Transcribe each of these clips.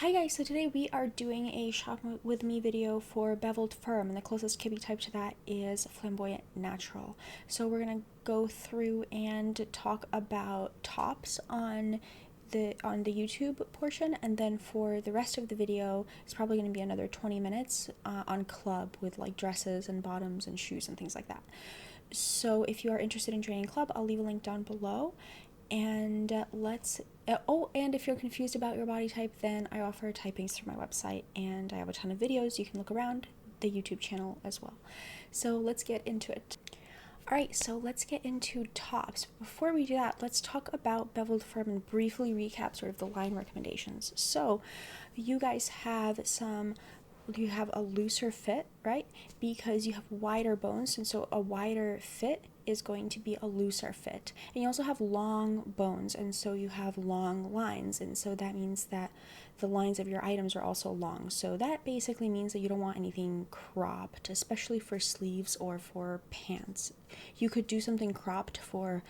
Hi guys, so today we are doing a shop with me video for Beveled-Firm, and the closest Kibby type to that is Flamboyant Natural. So we're gonna go through and talk about tops on the YouTube portion, and then for the rest of the video, it's probably gonna be another 20 minutes on club with like dresses and bottoms and shoes and things like that. So if you are interested in joining club, I'll leave a link down below. And and if you're confused about your body type, then I offer typings through my website, and I have a ton of videos you can look around the YouTube channel as well. So let's get into it. Alright, so let's get into tops. Before we do that, let's talk about Beveled-Firm and briefly recap sort of the line recommendations. So you guys have you have a looser fit, right? Because you have wider bones, and so a wider fit is going to be a looser fit. And you also have long bones, and so you have long lines, and so that means that the lines of your items are also long. So that basically means that you don't want anything cropped, especially for sleeves or for pants. You could do something cropped for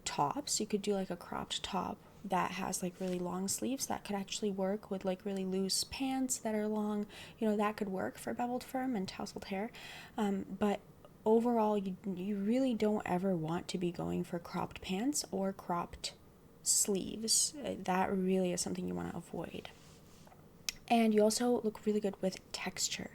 tops. You could do like a cropped top that has like really long sleeves. That could actually work with like really loose pants that are long. That could work for Beveled-Firm and tousled hair. But overall, you really don't ever want to be going for cropped pants or cropped sleeves. That really is something you want to avoid. And you also look really good with texture.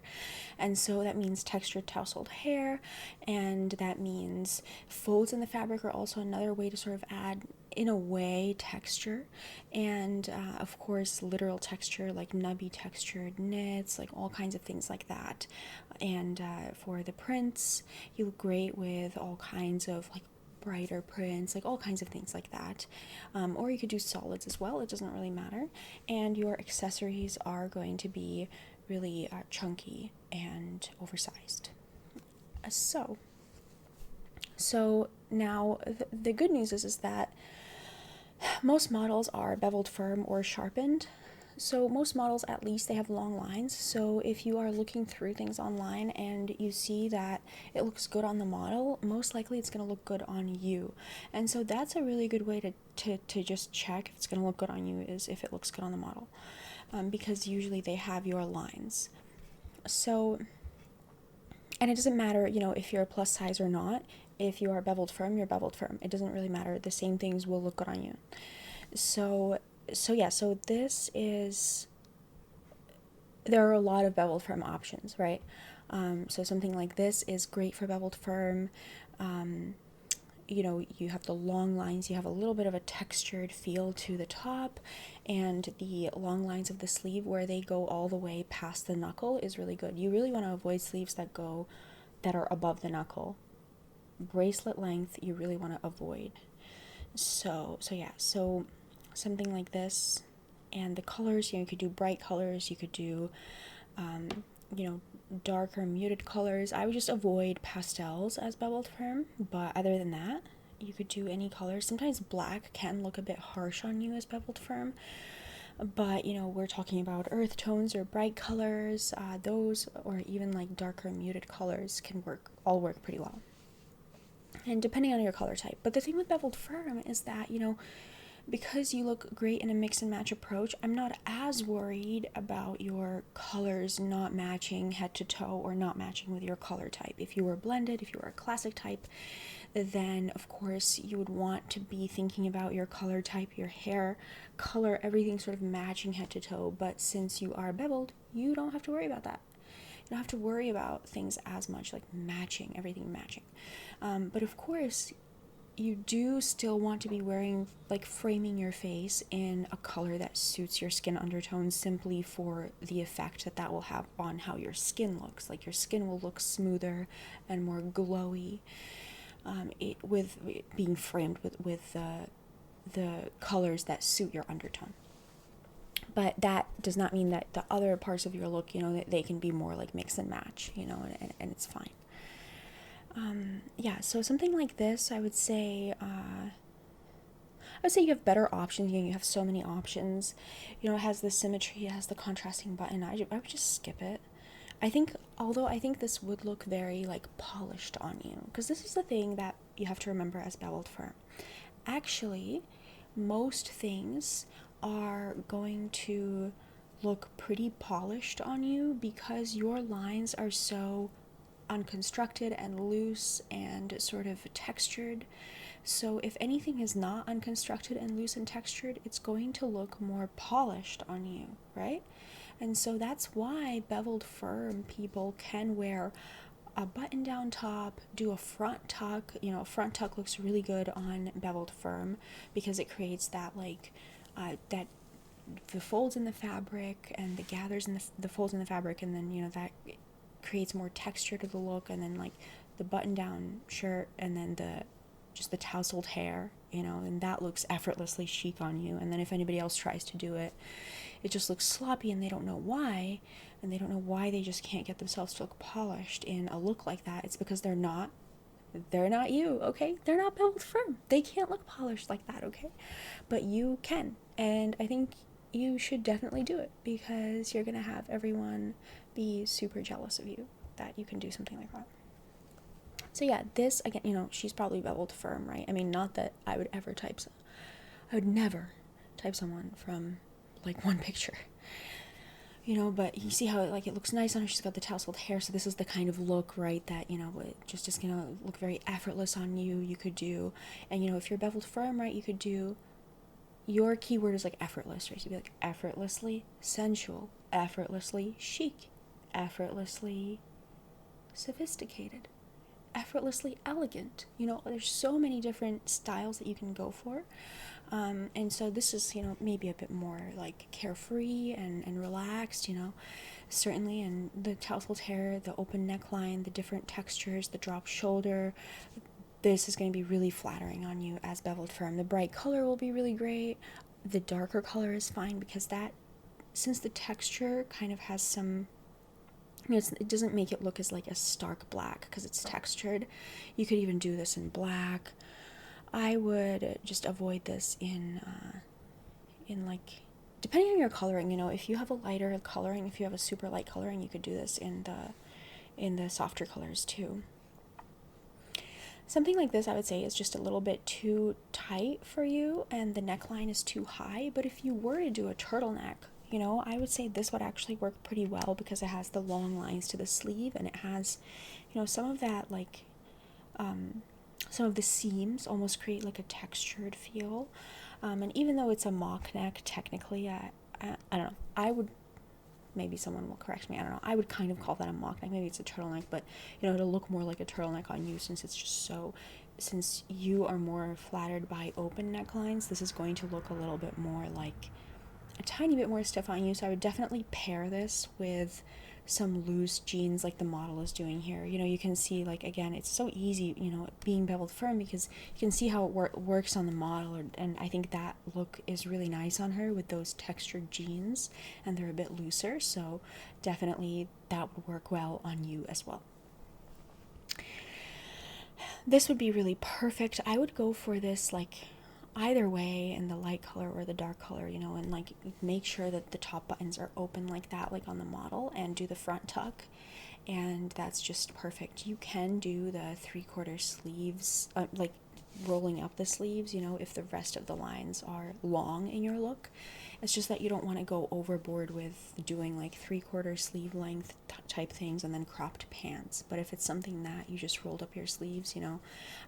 And so that means textured tousled hair, and that means folds in the fabric are also another way to sort of add, in a way, texture. And of course, literal texture, like nubby textured knits, like all kinds of things like that. And for the prints, you look great with all kinds of like brighter prints, like all kinds of things like that. Or you could do solids as well, it doesn't really matter. And your accessories are going to be really chunky and oversized. So now the good news is that most models are Beveled-Firm or sharpened. So most models, at least, they have long lines. So if you are looking through things online and you see that it looks good on the model, most likely it's going to look good on you. And so that's a really good way to just check if it's going to look good on you, is if it looks good on the model. Because usually they have your lines. So, and it doesn't matter, if you're a plus size or not. If you are Beveled-Firm, you're Beveled-Firm. It doesn't really matter. The same things will look good on you. So this is, there are a lot of Beveled-Firm options, right? So something like this is great for Beveled-Firm. You have the long lines, you have a little bit of a textured feel to the top, and the long lines of the sleeve where they go all the way past the knuckle is really good. You really want to avoid sleeves that are above the knuckle. Bracelet length you really want to avoid. So something like this. And the colors, you could do bright colors, you could do darker muted colors. I would just avoid pastels as Beveled-Firm, but other than that, you could do any colors. Sometimes black can look a bit harsh on you as Beveled-Firm, but we're talking about earth tones or bright colors. Those, or even like darker muted colors, can all work pretty well, and depending on your color type. But the thing with Beveled-Firm is that because you look great in a mix and match approach, I'm not as worried about your colors not matching head to toe or not matching with your color type. If you were blended, if you were a classic type, then of course you would want to be thinking about your color type, your hair color, everything sort of matching head to toe. But since you are beveled, you don't have to worry about that. You don't have to worry about things as much, like matching, everything matching. But of course, you do still want to be wearing, like, framing your face in a color that suits your skin undertones, simply for the effect that will have on how your skin looks. Like, your skin will look smoother and more glowy with being framed with the colors that suit your undertone. But that does not mean that the other parts of your look, that they can be more like mix and match, and it's fine. So something like this, I would say you have better options. You have so many options. It has the symmetry, it has the contrasting button. I would just skip it. I think this would look very like polished on you, because this is the thing that you have to remember as Beveled-Firm. Actually, most things are going to look pretty polished on you because your lines are so unconstructed and loose and sort of textured. So if anything is not unconstructed and loose and textured, it's going to look more polished on you, right? And so that's why Beveled-Firm people can wear a button-down top, do a front tuck. You know, a front tuck looks really good on Beveled-Firm because it creates that that the folds in the fabric and the gathers in the folds in the fabric, and then, you know, that creates more texture to the look. And then like the button-down shirt and then just the tousled hair, you know, and that looks effortlessly chic on you. And then if anybody else tries to do it, it just looks sloppy, and they don't know why, and they don't know why they just can't get themselves to look polished in a look like that. It's because they're not you, okay? They're not Beveled-Firm. They can't look polished like that, okay? But you can, and I think you should definitely do it because you're gonna have everyone be super jealous of you that you can do something like that. So yeah, this, again, you know, she's probably Beveled-Firm, right? I mean, not that I would never type someone from like one picture, you know, but you see how it looks nice on her. She's got the tousled hair, so this is the kind of look, right, that, you know, it just is gonna look very effortless on you. You could do, and you know, if you're Beveled-Firm, right, you could do, your keyword is like effortless, right? So you'd be like effortlessly sensual, effortlessly chic, effortlessly sophisticated, effortlessly elegant. You know, there's so many different styles that you can go for. And so this is, you know, maybe a bit more like carefree and relaxed, you know, certainly. And the tousled hair, the open neckline, the different textures, the drop shoulder, this is going to be really flattering on you as Beveled-Firm. The bright color will be really great. The darker color is fine because since the texture kind of has some, you know, it doesn't make it look as like a stark black because it's textured. You could even do this in black. I would just avoid this in like, depending on your coloring, you know, if you have a lighter coloring, if you have a super light coloring, you could do this in the softer colors too. Something like this, I would say, is just a little bit too tight for you and the neckline is too high. But if you were to do a turtleneck, you know, I would say this would actually work pretty well because it has the long lines to the sleeve, and it has, you know, some of that, like, some of the seams almost create like a textured feel. And even though it's a mock neck, technically, I don't know, I would, maybe someone will correct me, I don't know, I would kind of call that a mock neck. Maybe it's a turtleneck, but, you know, it'll look more like a turtleneck on you since you are more flattered by open necklines. This is going to look a little bit more like a tiny bit more stiff on you. So I would definitely pair this with some loose jeans like the model is doing here. You know, you can see, like, again, it's so easy, you know, being Beveled-Firm because you can see how it works on the model, and I think that look is really nice on her with those textured jeans, and they're a bit looser, so definitely that would work well on you as well. This would be really perfect. I would go for this, like, either way, in the light color or the dark color, you know, and like make sure that the top buttons are open like that, like on the model, and do the front tuck, and that's just perfect. You can do the 3/4 sleeves, like rolling up the sleeves, you know, if the rest of the lines are long in your look. It's just that you don't want to go overboard with doing like 3/4 sleeve length type things and then cropped pants. But if it's something that you just rolled up your sleeves, you know,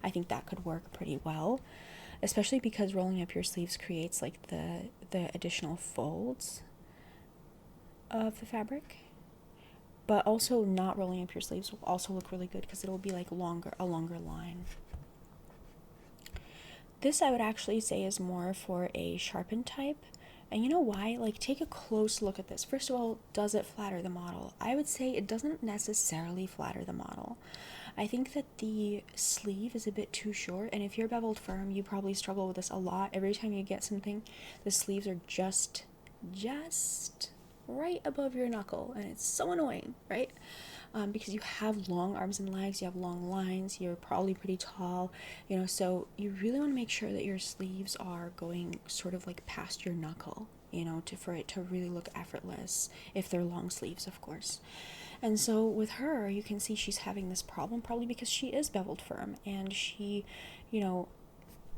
I think that could work pretty well, especially because rolling up your sleeves creates like the additional folds of the fabric. But also not rolling up your sleeves will also look really good because it'll be like a longer line. This I would actually say is more for a sharpened type. And you know why? Like, take a close look at this. First of all, does it flatter the model? I would say it doesn't necessarily flatter the model. I think that the sleeve is a bit too short, and if you're Beveled-Firm, you probably struggle with this a lot. Every time you get something, the sleeves are just right above your knuckle, and it's so annoying, right? Because you have long arms and legs, you have long lines, you're probably pretty tall, you know, so you really want to make sure that your sleeves are going sort of like past your knuckle, you know, for it to really look effortless, if they're long sleeves, of course. And so with her, you can see she's having this problem probably because she is Beveled-Firm, and she, you know,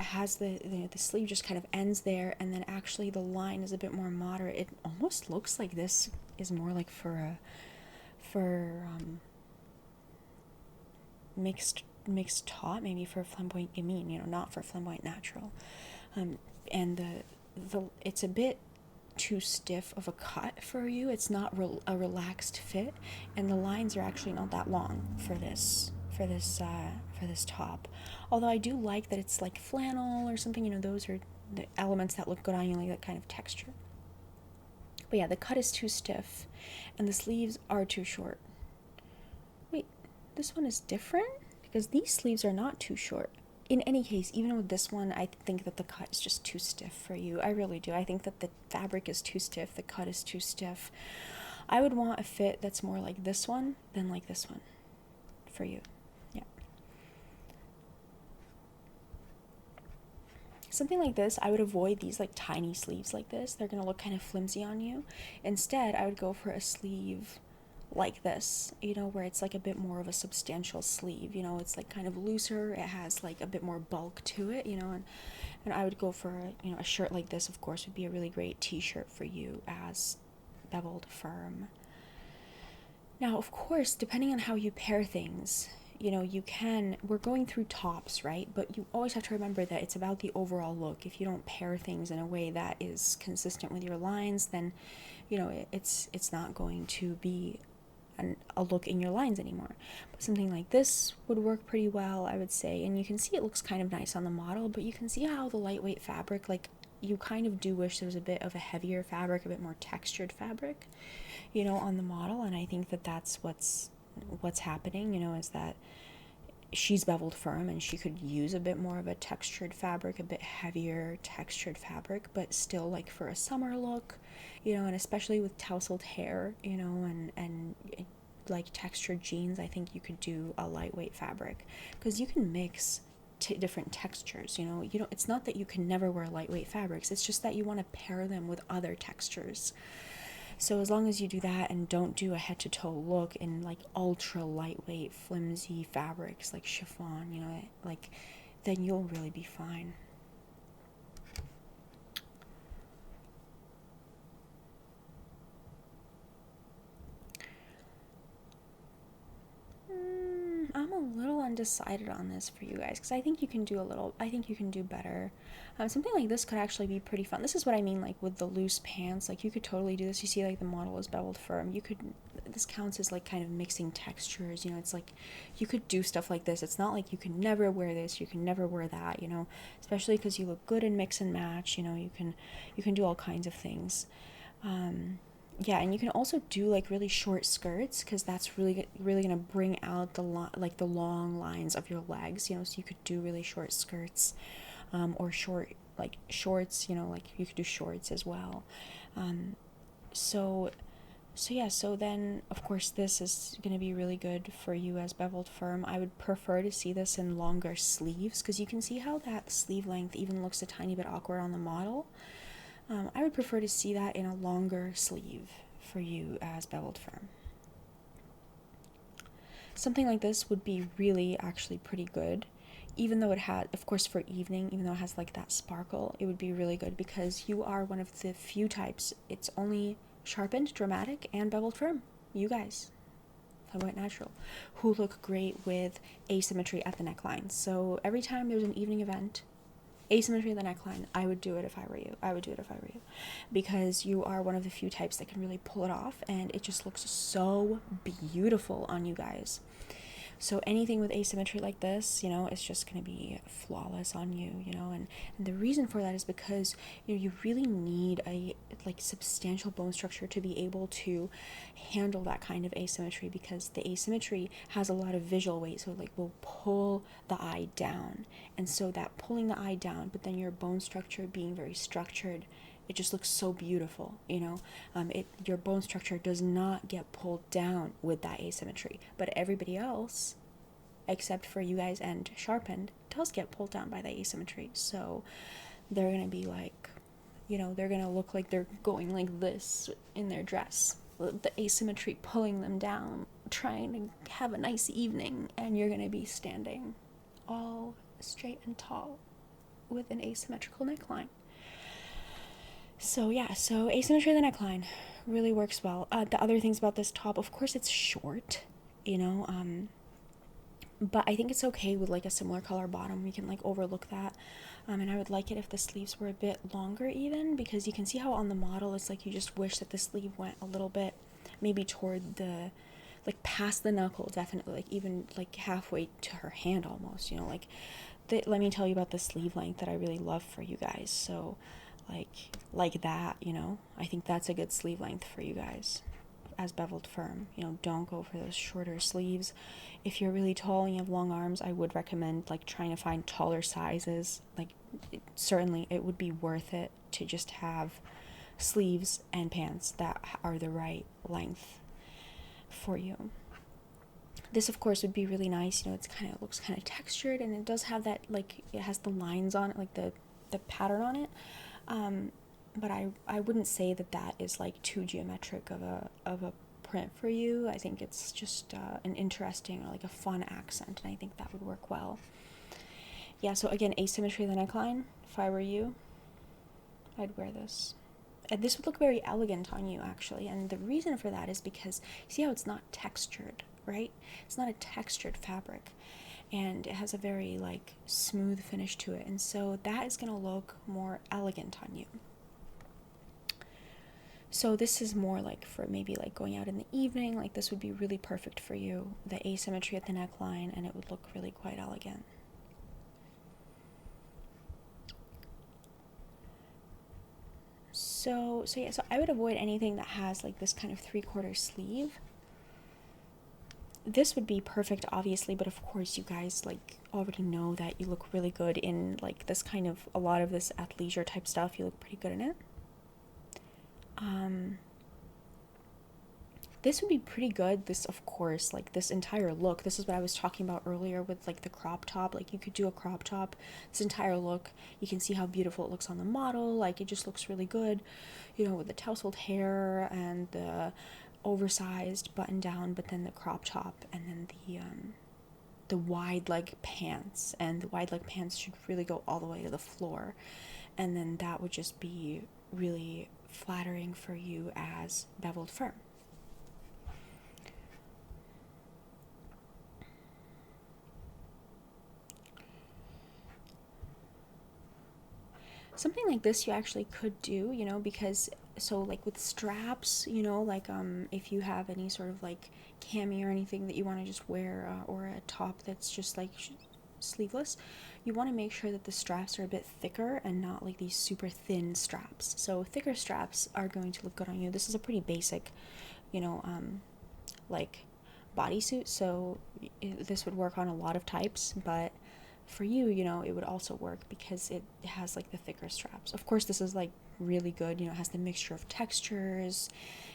has the sleeve just kind of ends there, and then actually the line is a bit more moderate. It almost looks like this is more like for mixed top, maybe for flamboyant gamine, not for flamboyant natural. And the it's a bit too stiff of a cut for you. It's not a relaxed fit, and the lines are actually not that long for this top. Although I do like that it's like flannel or something. Those are the elements that look good on you, like that kind of texture. But yeah, the cut is too stiff, and the sleeves are too short. Wait, this one is different? Because these sleeves are not too short. In any case, even with this one, I think that the cut is just too stiff for you. I really do. I think that the fabric is too stiff, the cut is too stiff. I would want a fit that's more like this one than like this one for you. Yeah. Something like this, I would avoid these like tiny sleeves like this. They're going to look kind of flimsy on you. Instead, I would go for a sleeve like this, where it's like a bit more of a substantial sleeve. It's like kind of looser, it has like a bit more bulk to it, and I would go for a shirt like this. Of course, would be a really great t-shirt for you as Beveled-Firm. Now, of course, depending on how you pair things, we're going through tops, right? But you always have to remember that it's about the overall look. If you don't pair things in a way that is consistent with your lines, then it's not going to be a look in your lines anymore. But something like this would work pretty well, I would say. And you can see it looks kind of nice on the model, but you can see how the lightweight fabric, like, you kind of do wish there was a bit of a heavier fabric, a bit more textured fabric, on the model. And I think that that's what's happening, is that she's Beveled-Firm and she could use a bit more of a textured fabric, a bit heavier textured fabric, but still like for a summer look, and especially with tousled hair, and like textured jeans, I think you could do a lightweight fabric because you can mix different textures. It's not that you can never wear lightweight fabrics, it's just that you want to pair them with other textures. So as long as you do that and don't do a head-to-toe look in like ultra lightweight flimsy fabrics like chiffon, then you'll really be fine. I'm a little undecided on this for you guys because I think you can do better. Something like this could actually be pretty fun. This is what I mean, like with the loose pants, like you could totally do this. You see, like the model is Beveled-Firm. This counts as like kind of mixing textures, it's like you could do stuff like this. It's not like you can never wear this, you can never wear that, especially because you look good in mix and match, you can do all kinds of things. Yeah, and you can also do like really short skirts because that's really gonna bring out the long lines of your legs, so you could do really short skirts, or short like shorts, like you could do shorts as well. So then of course this is gonna be really good for you as Beveled-Firm. I would prefer to see this in longer sleeves because you can see how that sleeve length even looks a tiny bit awkward on the model. I would prefer to see that in a longer sleeve for you as Beveled-Firm. Something like this would be really actually pretty good, even though it had, of course for evening, even though it has like that sparkle, it would be really good because you are one of the few types, it's only sharpened, dramatic, and Beveled-Firm, you guys, Flamboyant Natural, who look great with asymmetry at the neckline. So every time there's an evening event, asymmetry of the neckline, I would do it if I were you. Because you are one of the few types that can really pull it off, and it just looks so beautiful on you guys. So anything with asymmetry like this, it's just going to be flawless on you, and the reason for that is because, you really need a substantial bone structure to be able to handle that kind of asymmetry, because the asymmetry has a lot of visual weight, so will pull the eye down, and so that pulling the eye down, but then your bone structure being very structured, it just looks so beautiful, your bone structure does not get pulled down with that asymmetry, but everybody else, except for you guys and sharpened, does get pulled down by that asymmetry. So they're gonna be like, they're gonna look like they're going like this in their dress, the asymmetry pulling them down, trying to have a nice evening, and you're gonna be standing all straight and tall. with an asymmetrical neckline. So yeah, so asymmetry of the neckline really works well. The other things about this top, of course, it's short, you know, but I think it's okay with like a similar color bottom. We can like overlook that. And I would like it if the sleeves were a bit longer even, because you can see how on the model it's like you just wish that the sleeve went a little bit maybe toward the, like past the knuckle, definitely, like even like halfway to her hand almost, you know, like let me tell you about the sleeve length that I really love for you guys. So like that, you know, I think that's a good sleeve length for you guys as Beveled-Firm. You know, don't go for those shorter sleeves. If you're really tall and you have long arms, I would recommend like trying to find taller sizes. Like certainly it would be worth it to just have sleeves and pants that are the right length for you. This of course would be really nice, you know, it's kind of looks kind of textured, and it does have that, like, it has the lines on it, like the pattern on it, but I wouldn't say that is like too geometric of a print for you. I think it's just an interesting, or like a fun accent, and I think that would work well. Yeah, so again, asymmetry of the neckline. If I were you, I'd wear this. And this would look very elegant on you, actually, and the reason for that is because, see how it's not textured, right? It's not a textured fabric, and it has a very like smooth finish to it, and so that is going to look more elegant on you. So this is more like for maybe like going out in the evening, like this would be really perfect for you, the asymmetry at the neckline, and it would look really quite elegant. So yeah, so I would avoid anything that has like this kind of 3/4 sleeve. This would be perfect, obviously, but of course you guys like already know that you look really good in like this kind of, a lot of this athleisure type stuff. You look pretty good in it. This would be pretty good. This, of course, like this entire look, this is what I was talking about earlier with like the crop top. Like you could do a crop top, this entire look, you can see how beautiful it looks on the model. Like it just looks really good, you know, with the tousled hair and the oversized button down, but then the crop top, and then the wide leg pants, and the wide leg pants should really go all the way to the floor, and then that would just be really flattering for you as Beveled-Firm. Something like this you actually could do, you know, because so like with straps, you know, like if you have any sort of like cami or anything that you want to just wear, or a top that's just like sleeveless, you want to make sure that the straps are a bit thicker and not like these super thin straps. So thicker straps are going to look good on you. This is a pretty basic, you know, like bodysuit, so this would work on a lot of types, but for you, you know, it would also work because it has like the thicker straps. Of course, this is like really good, you know, it has the mixture of textures,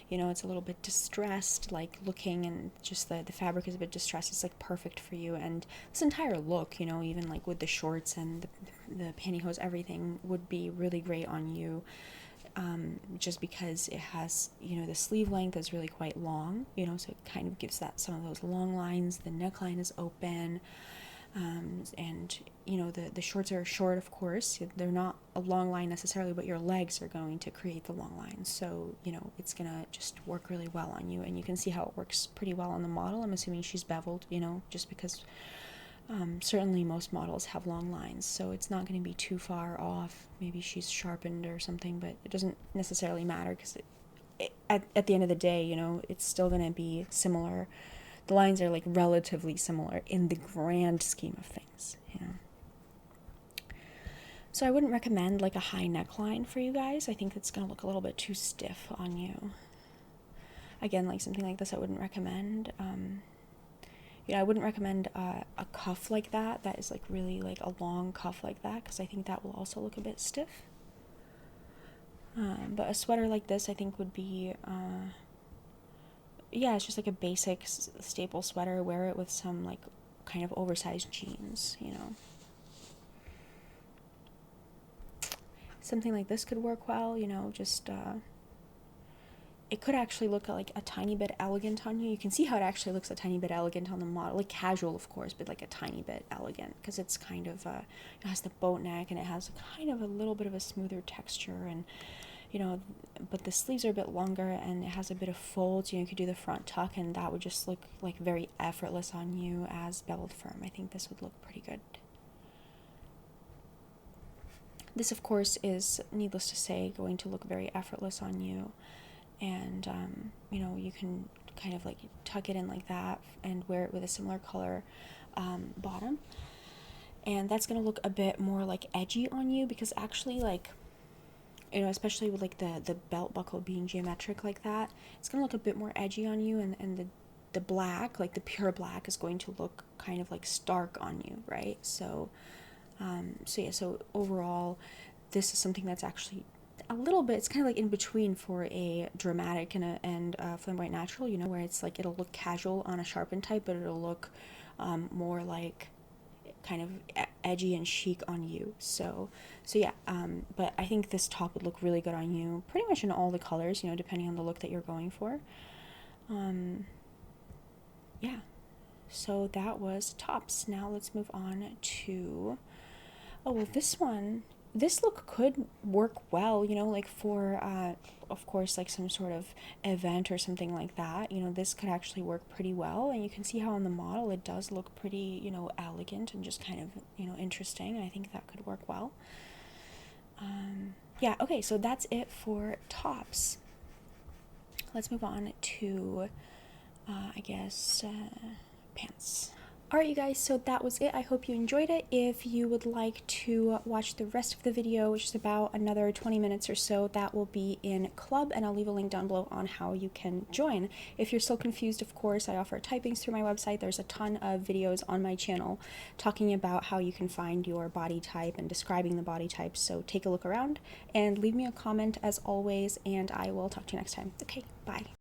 you know, it's a little bit distressed like looking, and just the fabric is a bit distressed. It's like perfect for you, and this entire look, you know, even like with the shorts and the pantyhose, everything would be really great on you. Just because it has, you know, the sleeve length is really quite long, you know, so it kind of gives that some of those long lines. The neckline is open, and you know, the shorts are short, of course, they're not a long line necessarily, but your legs are going to create the long lines, so you know, it's gonna just work really well on you, and you can see how it works pretty well on the model. I'm assuming she's beveled, you know, just because certainly most models have long lines, so it's not going to be too far off. Maybe she's sharpened or something, but it doesn't necessarily matter, because at the end of the day, you know, it's still going to be similar. The lines are like relatively similar in the grand scheme of things, you know. So I wouldn't recommend like a high neckline for you guys. I think it's going to look a little bit too stiff on you. Again, like something like this I wouldn't recommend. You know, I wouldn't recommend a cuff like that is like really like a long cuff like that, because I think that will also look a bit stiff. But a sweater like this I think would be, yeah, it's just like a basic staple sweater. Wear it with some like kind of oversized jeans, you know. Something like this could work well, you know, just it could actually look like a tiny bit elegant on you. You can see how it actually looks a tiny bit elegant on the model, like casual of course, but like a tiny bit elegant, because it's kind of it has the boat neck and it has kind of a little bit of a smoother texture, and you know, but the sleeves are a bit longer and it has a bit of folds. You know, you could do the front tuck and that would just look like very effortless on you as Beveled-Firm. I think this would look pretty good. This of course is, needless to say, going to look very effortless on you, and you know, you can kind of like tuck it in like that and wear it with a similar color bottom, and that's going to look a bit more like edgy on you, because actually, like, you know, especially with like the belt buckle being geometric like that, it's going to look a bit more edgy on you, and the black, like the pure black, is going to look kind of like stark on you, right? So so overall, this is something that's actually a little bit, it's kind of like in between for a dramatic and a flamboyant natural, you know, where it's like it'll look casual on a sharpened type, but it'll look more like kind of edgy and chic on you. So yeah, but I think this top would look really good on you pretty much in all the colors, you know, depending on the look that you're going for. Yeah, so that was tops. Now let's move on to, oh, well, this look could work well, you know, like for, of course, like some sort of event or something like that. You know, this could actually work pretty well, and you can see how on the model it does look pretty, you know, elegant and just kind of, you know, interesting. I think that could work well. Yeah, okay, so that's it for tops. Let's move on to, I guess, pants. Alright, you guys, so that was it. I hope you enjoyed it. If you would like to watch the rest of the video, which is about another 20 minutes or so, that will be in Club, and I'll leave a link down below on how you can join. If you're still confused, of course, I offer typings through my website. There's a ton of videos on my channel talking about how you can find your body type and describing the body type, so take a look around and leave me a comment as always, and I will talk to you next time. Okay, bye.